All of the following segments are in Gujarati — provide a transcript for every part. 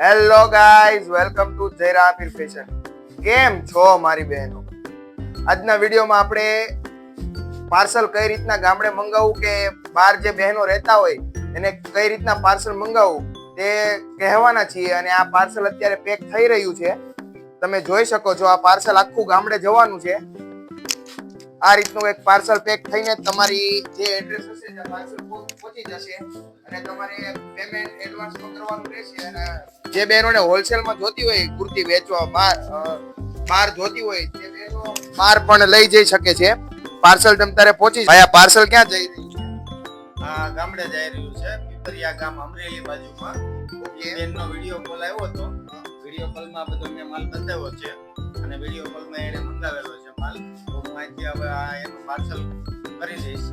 હેલો ગાઈઝ, વેલકમ ટુ જયરાપીર ફેશન. કેમ છો મારી બહેનો? આજના વિડીયોમાં આપણે પાર્સલ કઈ રીતના ગામડે મંગાવવું કે બહાર જે બહેનો રહેતા હોય એને કઈ રીતના પાર્સલ મંગાવવું તે કહેવાના છીએ. અને આ પાર્સલ અત્યારે પેક થઈ રહ્યું છે. તમે જોઈ શકો છો, આ પાર્સલ આખું ગામડે જવાનું છે. આ રીતનું એક પાર્સલ પેક થઈને તમારી જે એડ્રેસ હશે ત્યાં પાર્સલ પહોંચી જશે અને તમારે પેમેન્ટ એડવાન્સમાં કરવાનું રહેશે. અને જે બહેનોને હોલસેલમાં જોતી હોય કુર્તી વેચવા બહાર જોતી હોય તે બહેનો બહાર પણ લઈ જઈ શકે છે. પાર્સલ તમ તારે પહોંચી. ભાઈ, આ પાર્સલ ક્યાં જઈ રહ્યું છે? આ ગામડે જઈ રહ્યું છે, પીપરિયા ગામ, અમરેલી બાજુમાં. બેનનો વિડીયો કોલ આવ્યો હતો. વિડીયો કોલમાં બધો મેં માલ બતાવ્યો છે અને વિડીયો કોલમાં એને મંગાવેલો છે માલ. તો હું અહીંથી હવે આ એનું પાર્સલ કરી દઈશ.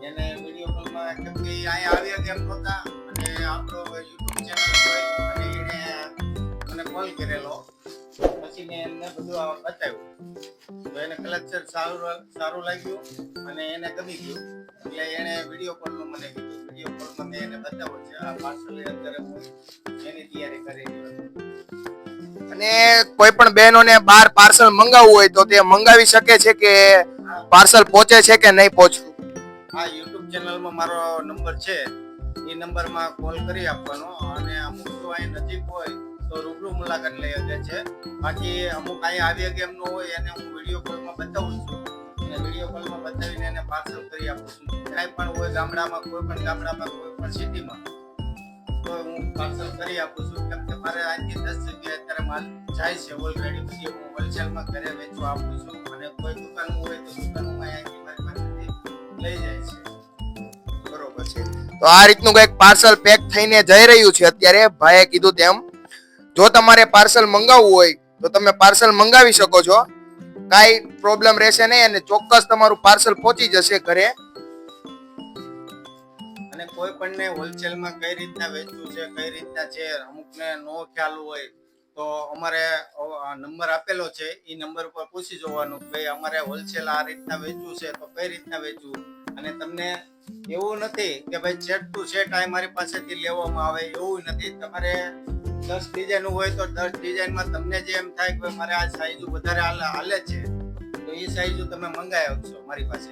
એને વિડીયો કોલમાં કેમ કે અહીંયા આવ્યા કેમ નહોતા અને આપણો યુટ્યુબ ચેનલ હોય અને એને મને કોલ કરેલો. પછી મેં એમને બધું બતાવ્યું તો એને કલેક્શન સારું લાગ્યું અને એને ગમી ગયું. એટલે એને વિડીયો કોલમાં મને કીધું. વિડીયો કોલમાં મેં એને બતાવ્યો છે. આ પાર્સલ અત્યારે હું એની તૈયારી કરી રહ્યો છું. અને કોઈ પણ બહેનોને બહાર પાર્સલ મંગાવવું હોય તો તે મંગાવી શકે છે કે પાર્સલ પહોંચે છે કે નહીં પહોંચતું? આ યુટ્યુબ ચેનલમાં મારો નંબર છે, એ નંબરમાં કોલ કરી આપવાનો. અને અમુક જો અહીં નજીક હોય તો રૂબરૂ મુલાકાત લઈ શકે છે. બાકી અમુક અહીંયા આવી કેમ ન હોય એને હું વિડીયો કોલમાં બતાવું છું અને વિડીયો કોલમાં બતાવીને એને પાર્સલ કરી આપું છું. ક્યાંય પણ હોય ગામડામાં, કોઈ પણ સિટીમાં તો હું પાર્સલ કરી આપું છું. કેમ કે મારે અહીંથી 10 જગ્યાએ અત્યારે માલ જાય છે ઓલરેડી. પછી હું હોલસેલમાં ઘરે વેચવા આપું છું અને કોઈ દુકાન હોય તો દુકાનોમાં અહીંથી મારી પાસેથી લઈ જાય છે. બરોબર છે. તો આ રીતનું કઈક પાર્સલ પેક થઈને જઈ રહ્યું છે અત્યારે. ભાઈએ કીધું તેમ જો તમારે પાર્સલ મંગાવવું હોય તો તમે પાર્સલ મંગાવી શકો છો. કાંઈ પ્રોબ્લેમ રહેશે નહીં અને ચોક્કસ તમારું પાર્સલ પહોંચી જશે ઘરે. અને કોઈ પણને હોલસેલમાં કઈ રીતના વેચવું છે, કઈ રીતના છે, અમુકને નો ખ્યાલ હોય તો અમારે નંબર આપેલો છે, એ નંબર પર પૂછી જોવાનું કે અમારે હોલસેલ આ રીતના વેચવું છે તો કઈ રીતના વેચવું. અને તમને એવું નથી કે ભાઈ સેટ ટુ સેટ આ મારી પાસેથી લેવામાં આવે, એવું નથી. તમારે 10 ડિઝાઇન હોય તો 10 ડિઝાઇનમાં તમને જે એમ થાય કે મારે આ સાઈઝ વધારે હાલે છે તો એ સાઈઝ તમે મંગાવી આપશો મારી પાસે.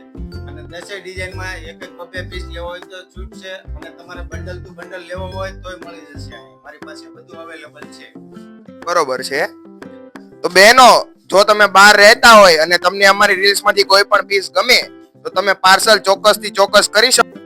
અને 10 ડિઝાઇનમાં એક બે પીસ લેવો હોય તો છૂટ છે અને તમારે બંડલ ટુ બંડલ લેવો હોય તોય મળી જશે. મારી પાસે બધું અવેલેબલ છે. બરોબર છે. તો બહેનો, જો તમે બહાર રહેતા હોય અને તમને અમારી રીલ્સમાંથી કોઈ પણ પીસ ગમે તો તમે પાર્સલ ચોક્કસથી ચોક્કસ કરી શકો.